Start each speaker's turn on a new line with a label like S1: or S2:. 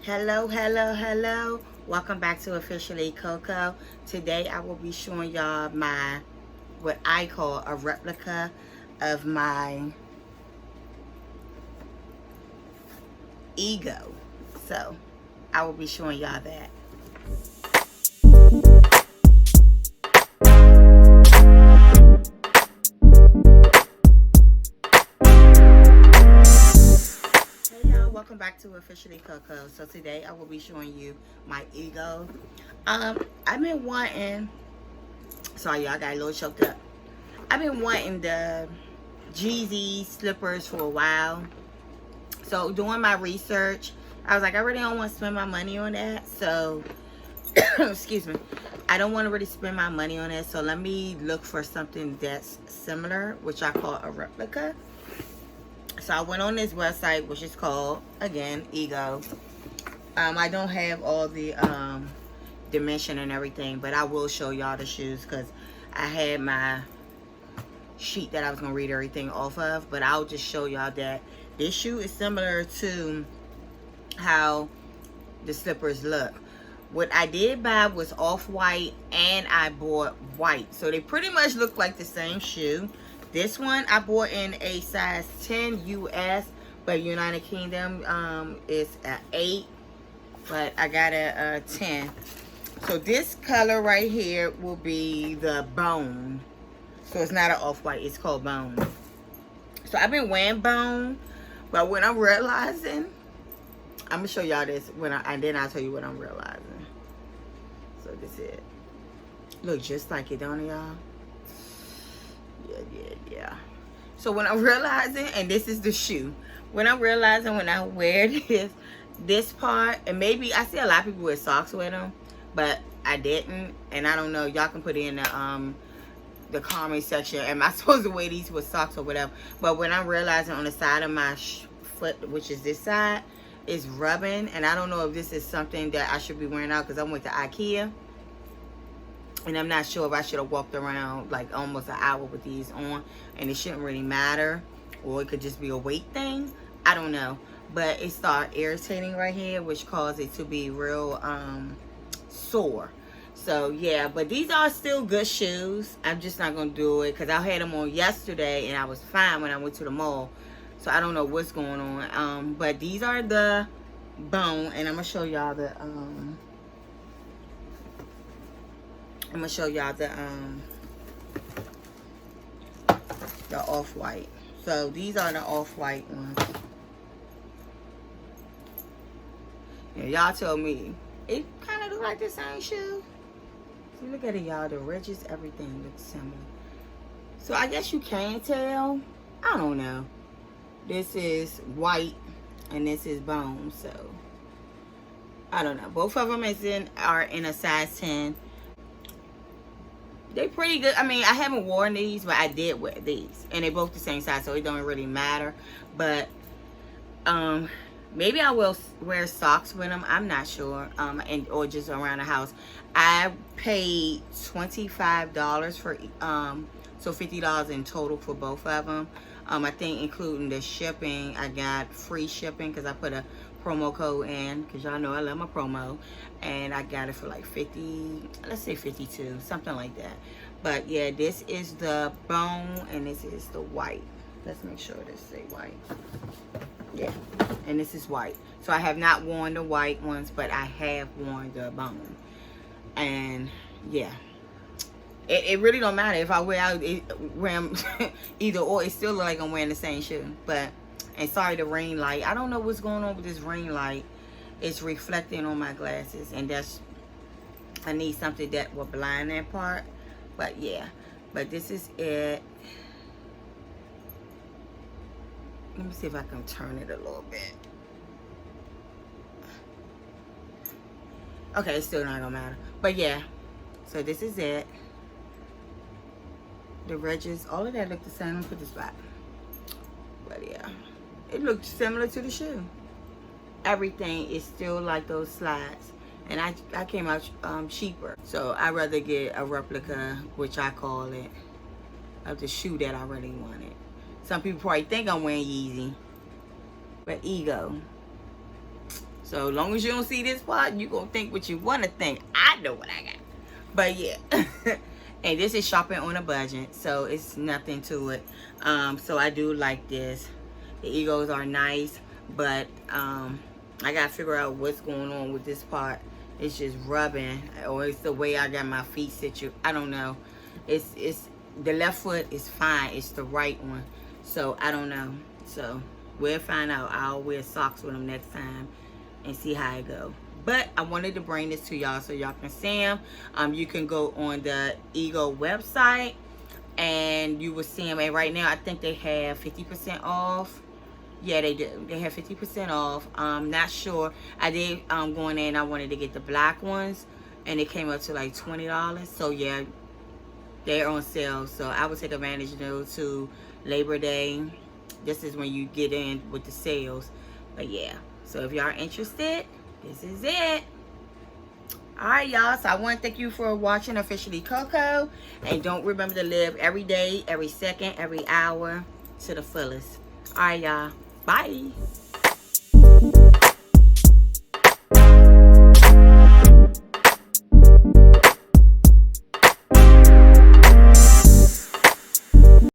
S1: Hello, hello, hello. Welcome back to Officially Coco. Today I will be showing y'all my, what I call a replica of my ego. So I will be showing y'all that. Welcome back to Officially Coco. So today I will be showing you my ego. I've been wanting, sorry y'all, got a little choked up. I've been wanting the Jezzy slippers for a while. So doing my research, I was like, I really don't want to spend my money on that. So, excuse me, I don't want to really spend my money on it. So let me look for something that's similar, which I call a replica. So I went on this website, which is called, again, Ego. I don't have all the dimension and everything, but I will show y'all the shoes because I had my sheet that I was going to read everything off of. But I'll just show y'all that this shoe is similar to how the slippers look. What I did buy was off-white, and I bought white. So they pretty much look like the same shoe. This one I bought in a size 10 US, but United Kingdom is an 8, but I got a 10. So this color right here will be the bone. So it's not an off-white, it's called bone. So I've been wearing bone, but when I'm realizing, I'm gonna show y'all this and then I'll tell you what I'm realizing. So this is it. Look just like it, don't it, y'all? Yeah. So when I'm realizing, and this is the shoe, when I'm realizing when I wear this part, and maybe I see a lot of people wear socks with them, but I didn't, and I don't know. Y'all can put it in the comment section. Am I supposed to wear these with socks or whatever? But when I'm realizing on the side of my foot, which is this side, is rubbing, and I don't know if this is something that I should be wearing out because I went to IKEA. And I'm not sure if I should have walked around like almost an hour with these on. And it shouldn't really matter. Or it could just be a weight thing. I don't know. But it started irritating right here, which caused it to be real sore. So, yeah. But these are still good shoes. I'm just not going to do it. Because I had them on yesterday. And I was fine when I went to the mall. So, I don't know what's going on. But these are the bone. And I'm going to show y'all the... I'm gonna show y'all the off-white. So these are the off-white ones. Yeah, y'all told me it kind of look like the same shoe. So look at it, y'all. The ridges, everything looks similar. So I guess you can tell. I don't know. This is white and this is bone. So I don't know. Both of them are in a size 10. They pretty good. I mean, I haven't worn these, but I did wear these. And they both the same size, so it don't really matter. But maybe I will wear socks with them. I'm not sure. Or just around the house. I paid $25 for so $50 in total for both of them. I think including the shipping, I got free shipping because I put a promo code in, because y'all know I love my promo, and I got it for like 50, let's say 52, something like that. But yeah, this is the bone and this is the white. Let's make sure this say white. Yeah, and this is white. So I have not worn the white ones, but I have worn the bone. And yeah, it really don't matter if I wear them either or. It still look like I'm wearing the same shoe. But, and sorry, the ring light. I don't know what's going on with this ring light. It's reflecting on my glasses, and I need something that will blind that part. But yeah, but this is it. Let me see if I can turn it a little bit. Okay, it's still not gonna matter. But yeah, so this is it. The ridges, all of that look the same. Let me put this back. But yeah, it looked similar to the shoe. Everything is still like those slides. And I came out cheaper. So I'd rather get a replica, which I call it, of the shoe that I really wanted. Some people probably think I'm wearing Yezzy. But Ego. So as long as you don't see this part, you gonna think what you want to think. I know what I got. But yeah. And this is shopping on a budget, so it's nothing to it. So I do like this. The egos are nice, but I gotta figure out what's going on with this part. It's just rubbing, or it's the way I got my feet situated. I don't know. It's the left foot is fine. It's the right one. So I don't know. So we'll find out. I'll wear socks with them next time and see how it go. But I wanted to bring this to y'all so y'all can see them. You can go on the Ego website and you will see them. And right now I think they have 50% off. Yeah, they do. They have 50% off. Not sure. I did go in there and I wanted to get the black ones, and it came up to like $20. So yeah, they're on sale. So I would take advantage of those to Labor Day. This is when you get in with the sales. But yeah, so if y'all are interested, this is it. Alright, y'all, so I want to thank you for watching Officially Coco, and don't remember to live every day, every second, every hour to the fullest. Alright, y'all, bye.